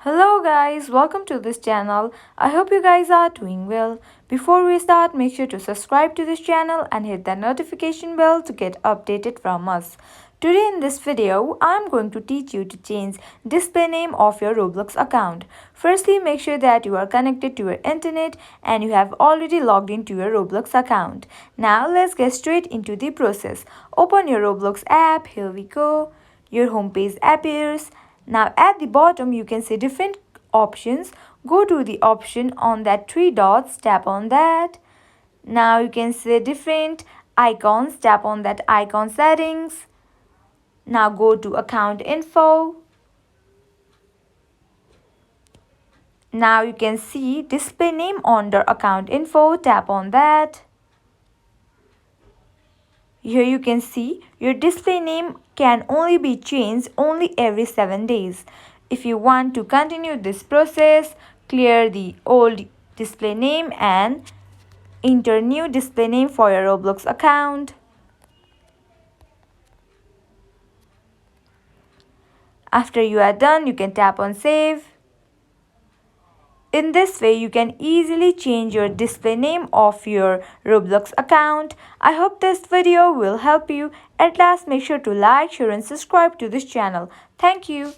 Hello guys, welcome to this channel. I hope you guys are doing well. Before we start, make sure to subscribe to this channel and hit the notification bell to get updated from us. Today in this video, I'm going to teach you to change display name of your Roblox account. Firstly, make sure that you are connected to your internet and you have already logged into your Roblox account. Now let's get straight into the process. Open your Roblox app. Here we go. Your homepage appears. Now at the bottom you can see different options. Go to the option on that three dots, tap on that. Now you can see different icons, tap on that icon settings. Now go to account info. Now you can see display name under account info, tap on that. Here you can see your display name can only be changed only every 7 days. If you want to continue this process, clear the old display name and enter new display name for your Roblox account. After you are done, you can tap on save. In this way, you can easily change your display name of your Roblox account. I hope this video will help you. At last, make sure to like, share and subscribe to this channel. Thank you.